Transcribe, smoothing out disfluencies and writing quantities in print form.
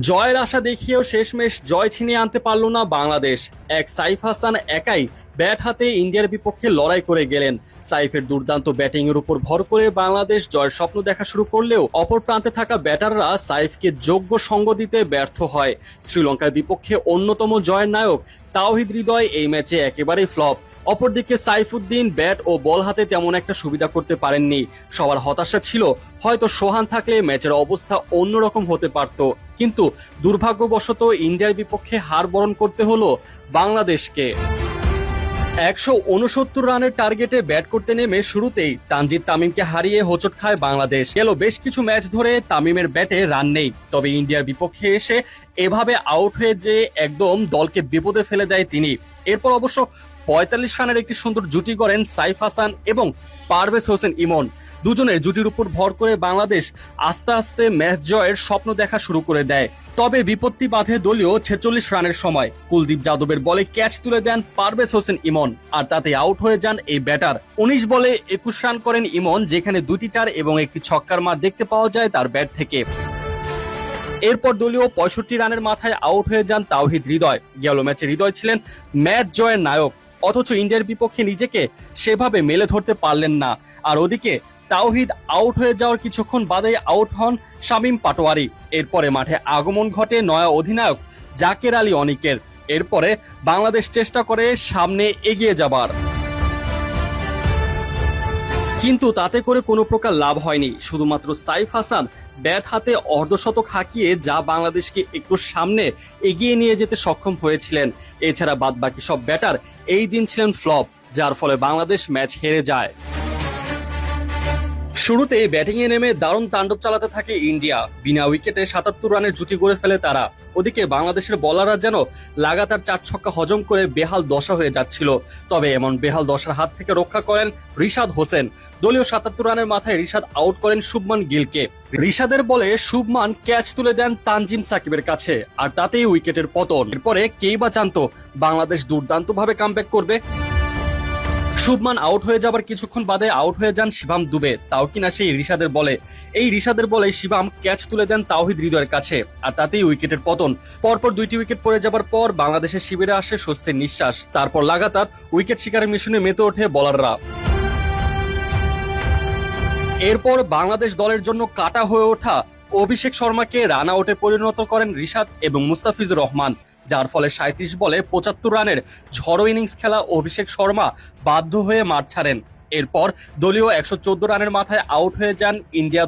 জয়ের আশা দেখিয়েও শেষমেশ জয় ছিনিয়ে আনতে পারল না বাংলাদেশ। এক সাইফ হাসান একাই ব্যাট হাতে ইন্ডিয়ার বিপক্ষে লড়াই করে গেলেন। সাইফের দুর্দান্ত ব্যাটিং এর উপর ভর করে বাংলাদেশ জয়ের স্বপ্ন দেখা শুরু করলেও অপর প্রান্তে থাকা ব্যাটাররা সাইফকে যোগ্য সঙ্গ দিতে ব্যর্থ হয়। শ্রীলঙ্কার বিপক্ষে অন্যতম জয়ের নায়ক তাওহিদ হৃদয় এই ম্যাচে একেবারেই ফ্লপ। অপরদিকে সাইফুদ্দিন ব্যাট ও বল হাতে তেমন একটা সুবিধা করতে পারেননি। সবার হতাশা ছিল হয়তো সোহান থাকলে ম্যাচের অবস্থা অন্যরকম হতে পারত, কিন্তু দুর্ভাগ্যবশত ইন্ডিয়ার বিপক্ষে হার বরণ করতে হলো বাংলাদেশকে। 169 রানের টার্গেটে ব্যাট করতে নেমে শুরুতেই তানজিদ তামিমকে হারিয়ে হোঁচট খায় বাংলাদেশ। গেল বেশ কিছু ম্যাচ ধরে তামিমের ব্যাটে রান নেই, তবে ইন্ডিয়ার বিপক্ষে এসে এভাবে আউট হয়ে যে একদম দলকে বিপদে ফেলে দেয় তিনি। এরপর অবশ্য 45 রানের একটি সুন্দর জুটি করেন সাইফ হাসান এবং পারভেজ হোসেন ইমন। দুজনের জুটির উপর ভর করে বাংলাদেশ আস্তে আস্তে ম্যাচ জয়ের স্বপ্ন দেখা শুরু করে দেয়। তবে বিপত্তি বাধে দলীয় 46 রানের সময় কুলদীপ যাদবের বলে ক্যাচ তুলে দেন পারভেজ হোসেন ইমন, আর তাতে আউট হয়ে যান এই ব্যাটার। 19 বলে 21 রান করেন ইমন, যেখানে 2টি 4 এবং একটি ছক্কার মার দেখতে পাওয়া যায় তার ব্যাট থেকে। এরপর দলীয় 65 রানের মাথায় আউট হয়ে যান তাওহিদ হৃদয়। গেল ম্যাচে হৃদয় ছিলেন ম্যাচ জয়ের নায়ক, অথচ ইন্ডিয়ার বিপক্ষে নিজেকে সেভাবে মেলে ধরতে পারলেন না। আর ওদিকে তাওহিদ আউট হয়ে যাওয়ার কিছুক্ষণ বাদে আউট হন শামীম পাটোয়ারি। এরপরে মাঠে আগমন ঘটে নয়া অধিনায়ক জাকের আলী অনিকের। এরপরে বাংলাদেশ চেষ্টা করে সামনে এগিয়ে যাবার, কিন্তু তাতে করে কোনো প্রকার লাভ হয়নি। শুধুমাত্র সাইফ হাসান ব্যাট হাতে অর্ধশতক হাঁকিয়ে যা বাংলাদেশকে একটু সামনে এগিয়ে নিয়ে যেতে সক্ষম হয়েছিলেন। এছাড়া বাদবাকি সব ব্যাটার এই দিন ছিলেন ফ্লপ, যার ফলে বাংলাদেশ ম্যাচ হেরে যায়। শুরুতে ব্যাটিংয়ে নেমে দারুণ তাণ্ডব চালাতে থাকে ইন্ডিয়া। বিনা উইকেটে 77 রানের জুটি গড়ে ফেলে তারা। ওদিকে বাংলাদেশের বোলাররা যেন লাগাতার 4 ছক্কা হজম করে বেহাল দশা হয়ে যাচ্ছিল। তবে এমন বেহাল দশার হাত থেকে রক্ষা করেন রিশাদ হোসেন। দলীয় 77 রানের মাথায় রিশাদ আউট করেন শুভমান গিলকে। রিশাদের বলে শুভমান ক্যাচ তুলে দেন তানজিম সাকিবের কাছে, আর তাতেই উইকেটের পতন। এরপরে কেই বা জানতো বাংলাদেশ দুর্দান্তভাবে কামব্যাক করবে। শুভমান আউট হয়ে যাবার কিছুক্ষণ বাদে আউট হয়ে যান শিবাম দুবে, তাও কিনা সেই রিশাদের বলে। এই রিশাদের বলে শিবাম ক্যাচ তুলে দেন তাওহিদ হৃদয়ের কাছে, আর তাতেই উইকেটের পতন। পরপর 2টি উইকেট পড়ে যাবার পর বাংলাদেশের শিবিরে আসে স্বস্তির নিঃশ্বাস। তারপর লাগাতার উইকেট শিকারের মিশনে মেতে ওঠে বোলাররা। এরপর বাংলাদেশ দলের জন্য কাটা হয়ে ওঠা অভিষেক শর্মাকে রান আউটে পরিণত করেন রিশাদ এবং মুস্তাফিজুর রহমান, যার ফলে 37 বলে 75 রানের ঝড়ো ইনিংস খেলা অভিষেক শর্মা বাধ্য হয়ে মাঠ ছাড়েন। এরপর দলীয় 114 রানের মাথায় আউট হয়ে যান ইন্ডিয়া।